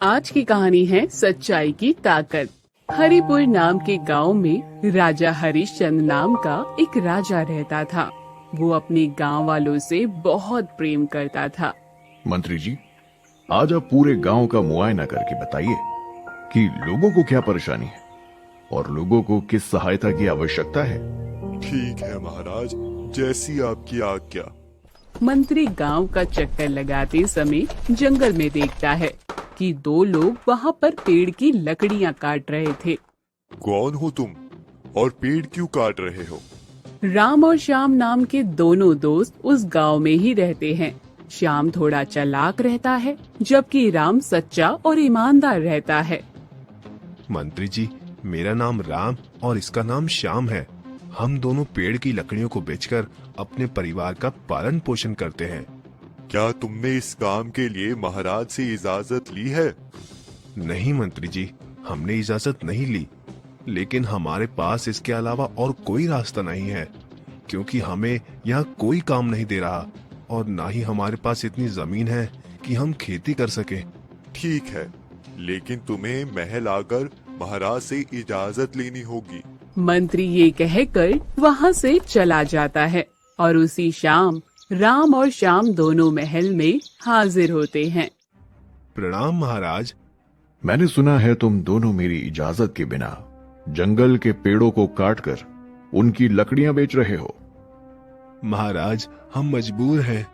आज की कहानी है सच्चाई की ताकत। हरिपुर नाम के गांव में राजा हरिश्चंद्र नाम का एक राजा रहता था। वो अपने गांव वालों से बहुत प्रेम करता था। मंत्री जी, आज आप पूरे गांव का मुआयना करके बताइए कि लोगों को क्या परेशानी है और लोगों को किस सहायता की आवश्यकता है। ठीक है महाराज, जैसी आपकी आज्ञा। मंत्री गांव का चक्कर लगाते समय जंगल में देखता है कि दो लोग वहाँ पर पेड़ की लकड़ियाँ काट रहे थे। कौन हो तुम और पेड़ क्यों काट रहे हो? राम और श्याम नाम के दोनों दोस्त उस गांव में ही रहते हैं। श्याम थोड़ा चालाक रहता है, जबकि राम सच्चा और ईमानदार रहता है। मंत्री जी, मेरा नाम राम और इसका नाम श्याम है। हम दोनों पेड़ की लकड़ियों को बेचकर अपने परिवार का पालन पोषण करते हैं। क्या तुमने इस काम के लिए महाराज से इजाजत ली है? नहीं मंत्री जी, हमने इजाजत नहीं ली, लेकिन हमारे पास इसके अलावा और कोई रास्ता नहीं है, क्योंकि हमें यहाँ कोई काम नहीं दे रहा और ना ही हमारे पास इतनी जमीन है कि हम खेती कर सके। ठीक है, लेकिन तुम्हें महल आकर महाराज से इजाजत लेनी होगी। मंत्री ये कहकर वहाँ से चला जाता है और उसी शाम राम और श्याम दोनों महल में हाजिर होते हैं। प्रणाम महाराज। मैंने सुना है तुम दोनों मेरी इजाजत के बिना जंगल के पेड़ों को काटकर उनकी लकड़ियां बेच रहे हो। महाराज, हम मजबूर हैं।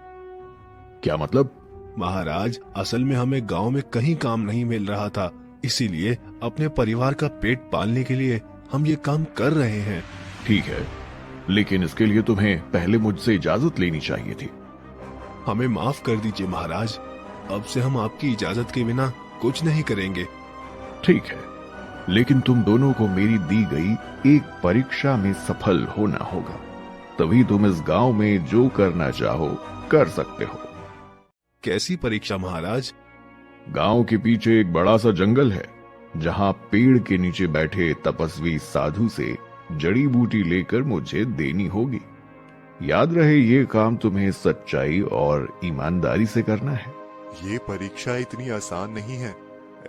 क्या मतलब? महाराज, असल में हमें गांव में कहीं काम नहीं मिल रहा था, इसीलिए अपने परिवार का पेट पालने के लिए हम ये काम कर रहे हैं। ठीक है, लेकिन इसके लिए तुम्हें पहले मुझसे इजाजत लेनी चाहिए थी। हमें माफ कर दीजिए महाराज, अब से हम आपकी इजाजत के बिना कुछ नहीं करेंगे। ठीक है, लेकिन तुम दोनों को मेरी दी गई एक परीक्षा में सफल होना होगा, तभी तुम इस गांव में जो करना चाहो कर सकते हो। कैसी परीक्षा महाराज? गांव के पीछे एक बड़ा सा जंगल है, जहां पेड़ के नीचे बैठे तपस्वी साधु से जड़ी बूटी लेकर मुझे देनी होगी। याद रहे, ये काम तुम्हें सच्चाई और ईमानदारी से करना है। ये परीक्षा इतनी आसान नहीं है।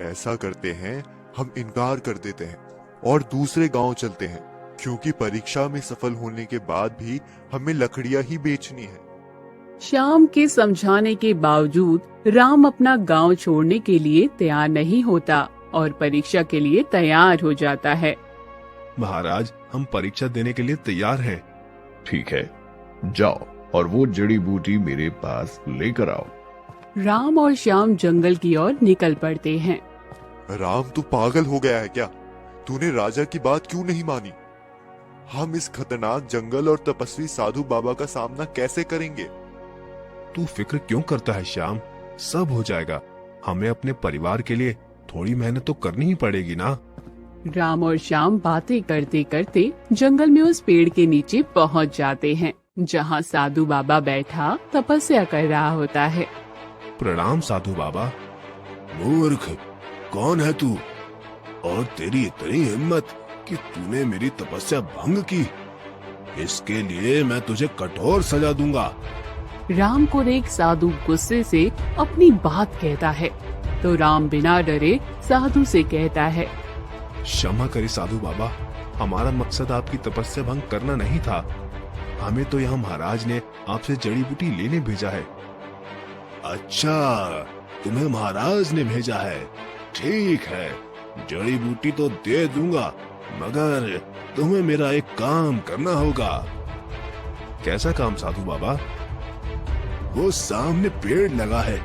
ऐसा करते हैं, हम इनकार कर देते हैं और दूसरे गांव चलते हैं, क्योंकि परीक्षा में सफल होने के बाद भी हमें लकड़ियां ही बेचनी है। श्याम के समझाने के बावजूद राम अपना गांव छोड़ने के लिए तैयार नहीं होता और परीक्षा के लिए तैयार हो जाता है। महाराज, हम परीक्षा देने के लिए तैयार हैं। ठीक है, जाओ और वो जड़ी बूटी मेरे पास लेकर आओ। राम और श्याम जंगल की ओर निकल पड़ते हैं। राम, तू पागल हो गया है क्या? तूने राजा की बात क्यों नहीं मानी? हम इस खतरनाक जंगल और तपस्वी साधु बाबा का सामना कैसे करेंगे? तू फिक्र क्यों करता है श्याम, सब हो जाएगा। हमें अपने परिवार के लिए थोड़ी मेहनत तो करनी ही पड़ेगी ना। राम और श्याम बातें करते करते जंगल में उस पेड़ के नीचे पहुंच जाते हैं, जहां साधु बाबा बैठा तपस्या कर रहा होता है। प्रणाम साधु बाबा। मूर्ख, कौन है तू और तेरी इतनी हिम्मत कि तूने मेरी तपस्या भंग की? इसके लिए मैं तुझे कठोर सजा दूंगा। राम को देख साधु गुस्से से अपनी बात कहता है, तो राम बिना डरे साधु से कहता है, क्षमा करें साधु बाबा, हमारा मकसद आपकी तपस्या भंग करना नहीं था। हमें तो यहाँ महाराज ने आपसे जड़ी बूटी लेने भेजा है। अच्छा, तुम्हें महाराज ने भेजा है? ठीक है, जड़ी बूटी तो दे दूंगा, मगर तुम्हें मेरा एक काम करना होगा। कैसा काम साधु बाबा? वो सामने पेड़ लगा है,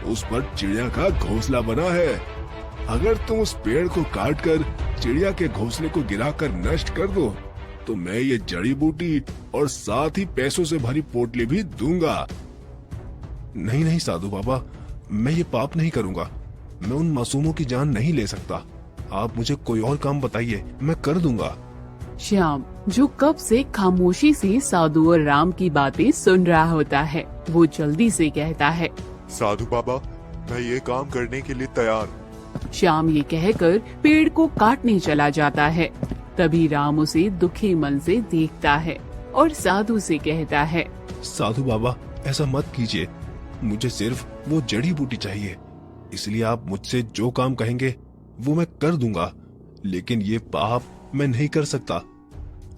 उस पर चिड़िया का घोंसला बना है। अगर तुम उस पेड़ को काटकर चिड़िया के घोंसले को गिराकर नष्ट कर दो, तो मैं ये जड़ी बूटी और साथ ही पैसों से भरी पोटली भी दूंगा। नहीं नहीं साधु बाबा, मैं ये पाप नहीं करूंगा। मैं उन मासूमों की जान नहीं ले सकता। आप मुझे कोई और काम बताइए, मैं कर दूंगा। श्याम, जो कब से खामोशी से साधु और राम की बातें सुन रहा होता है, वो जल्दी से कहता है, साधु बाबा, मैं ये काम करने के लिए तैयार हूँ। श्याम ये कहकर पेड़ को काटने चला जाता है। तभी राम उसे दुखी मन से देखता है और साधु से कहता है, साधु बाबा, ऐसा मत कीजिए, मुझे सिर्फ वो जड़ी बूटी चाहिए। इसलिए आप मुझसे जो काम कहेंगे वो मैं कर दूंगा, लेकिन ये पाप मैं नहीं कर सकता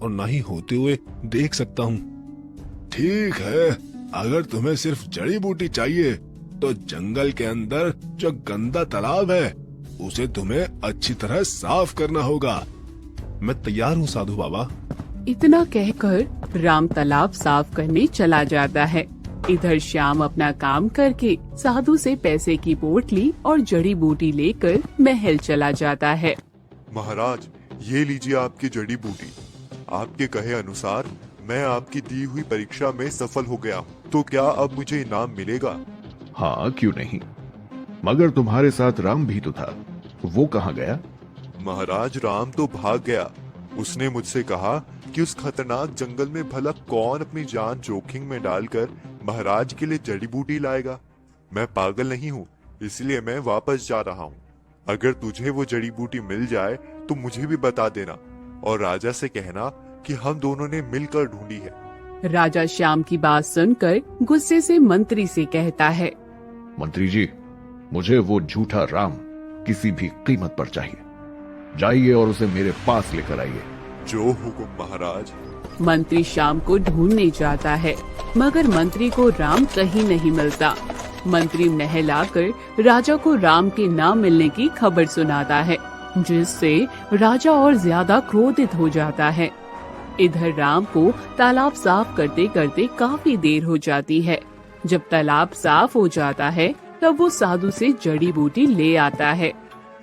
और ना ही होते हुए देख सकता हूँ। ठीक है, अगर तुम्हें सिर्फ जड़ी बूटी चाहिए तो जंगल के अंदर जो गंदा तालाब है उसे तुम्हें अच्छी तरह साफ करना होगा। मैं तैयार हूँ साधु बाबा। इतना कहकर राम तालाब साफ करने चला जाता है। इधर श्याम अपना काम करके साधु से पैसे की पोटली और जड़ी बूटी लेकर महल चला जाता है। महाराज, ये लीजिए आपकी जड़ी बूटी। आपके कहे अनुसार मैं आपकी दी हुई परीक्षा में सफल हो गया हूँ, तो क्या अब मुझे इनाम मिलेगा? हाँ, क्यों नहीं, मगर तुम्हारे साथ राम भी तो था, वो कहाँ गया? महाराज, राम तो भाग गया। उसने मुझसे कहा कि उस खतरनाक जंगल में भला कौन अपनी जान जोखिम में डालकर महाराज के लिए जड़ी बूटी लाएगा। मैं पागल नहीं हूँ, इसलिए मैं वापस जा रहा हूँ। अगर तुझे वो जड़ी बूटी मिल जाए तो मुझे भी बता देना और राजा से कहना कि हम दोनों ने मिलकर ढूंढी है। राजा श्याम की बात सुनकर गुस्से से मंत्री से कहता है, मंत्री जी, मुझे वो झूठा राम किसी भी कीमत पर चाहिए। जाइए और उसे मेरे पास लेकर आइए। जो हुकुम महाराज। मंत्री श्याम को ढूंढने जाता है, मगर मंत्री को राम कहीं नहीं मिलता। मंत्री महल आकर राजा को राम के ना मिलने की खबर सुनाता है, जिससे राजा और ज्यादा क्रोधित हो जाता है। इधर राम को तालाब साफ करते करते काफी देर हो जाती है। जब तालाब साफ हो जाता है तब वो साधु से जड़ी बूटी ले आता है।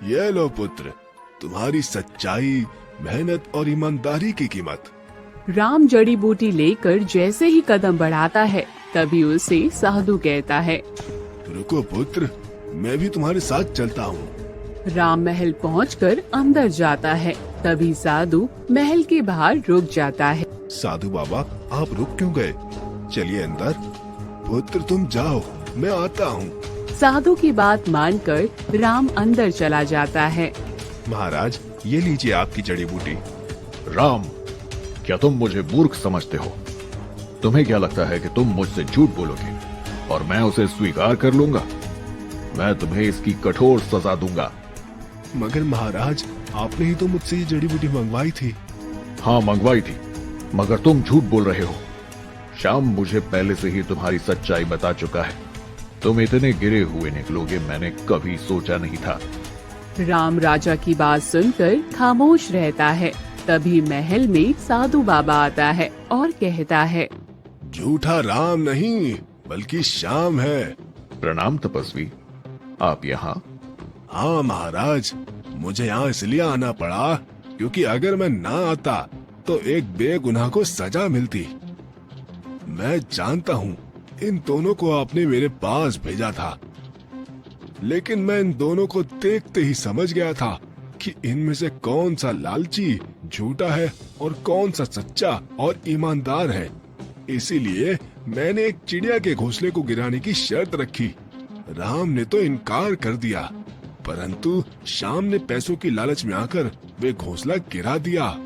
ये लो पुत्र, तुम्हारी सच्चाई, मेहनत और ईमानदारी की कीमत। राम जड़ी बूटी लेकर जैसे ही कदम बढ़ाता है तभी उसे साधु कहता है, रुको पुत्र, मैं भी तुम्हारे साथ चलता हूँ। राम महल पहुंचकर अंदर जाता है। तभी साधु महल के बाहर रुक जाता है। साधु बाबा, आप रुक क्यों गए? चलिए अंदर। पुत्र तुम जाओ, मैं आता हूँ। साधु की बात मानकर राम अंदर चला जाता है। महाराज, ये लीजिए आपकी जड़ी बूटी। राम, क्या तुम मुझे मूर्ख समझते हो? तुम्हें क्या लगता है कि तुम मुझसे झूठ बोलोगे और मैं उसे स्वीकार कर लूंगा? मैं तुम्हें इसकी कठोर सजा दूंगा। मगर महाराज, आपने ही तो मुझसे ये जड़ी बूटी मंगवाई थी। हाँ, मंगवाई थी, मगर तुम झूठ बोल रहे हो। श्याम मुझे पहले से ही तुम्हारी सच्चाई बता चुका है। तुम इतने गिरे हुए निकलोगे मैंने कभी सोचा नहीं था। राम राजा की बात सुनकर खामोश रहता है। तभी महल में साधु बाबा आता है और कहता है, झूठा राम नहीं बल्कि श्याम है। प्रणाम तपस्वी, आप यहाँ? हाँ महाराज, मुझे यहाँ इसलिए आना पड़ा क्योंकि अगर मैं ना आता तो एक बेगुनाह को सजा मिलती। मैं जानता हूँ इन दोनों को आपने मेरे पास भेजा था, लेकिन मैं इन दोनों को देखते ही समझ गया था कि इनमें से कौन सा लालची झूठा है और कौन सा सच्चा और ईमानदार है। इसीलिए मैंने एक चिड़िया के घोंसले को गिराने की शर्त रखी। राम ने तो इनकार कर दिया, परंतु श्याम ने पैसों की लालच में आकर वे घोंसला गिरा दिया।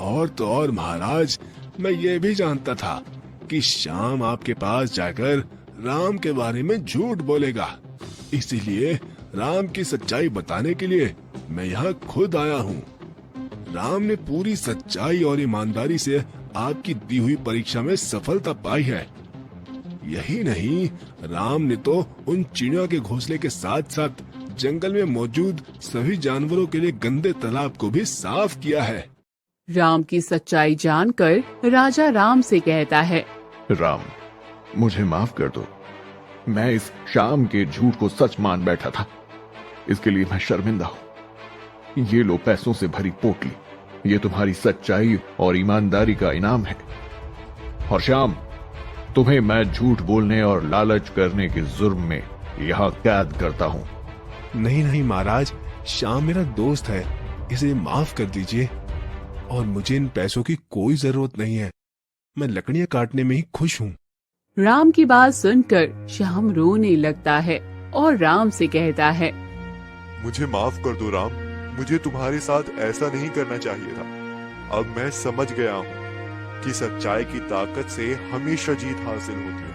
और तो और महाराज, मैं ये भी जानता था कि श्याम आपके पास जाकर राम के बारे में झूठ बोलेगा। इसीलिए राम की सच्चाई बताने के लिए मैं यहाँ खुद आया हूँ। राम ने पूरी सच्चाई और ईमानदारी से आपकी दी हुई परीक्षा में सफलता पाई है। यही नहीं, राम ने तो उन चिड़ियों के घोंसले के साथ साथ जंगल में मौजूद सभी जानवरों के लिए गंदे तालाब को भी साफ किया है। राम की सच्चाई जानकर राजा राम से कहता है, राम, मुझे माफ कर दो। मैं इस श्याम के झूठ को सच मान बैठा था, इसके लिए मैं शर्मिंदा हूं। ये लो पैसों से भरी पोटली, ये तुम्हारी सच्चाई और ईमानदारी का इनाम है। और श्याम, तुम्हें मैं झूठ बोलने और लालच करने के जुर्म में यहाँ कैद करता हूँ। नहीं नहीं महाराज, श्याम मेरा दोस्त है, इसे माफ कर दीजिए और मुझे इन पैसों की कोई जरूरत नहीं है। मैं लकड़ियां काटने में ही खुश हूँ। राम की बात सुनकर श्याम रोने लगता है और राम से कहता है, मुझे माफ कर दो राम, मुझे तुम्हारे साथ ऐसा नहीं करना चाहिए था। अब मैं समझ गया हूँ कि सच्चाई की ताकत से हमेशा जीत हासिल होती है।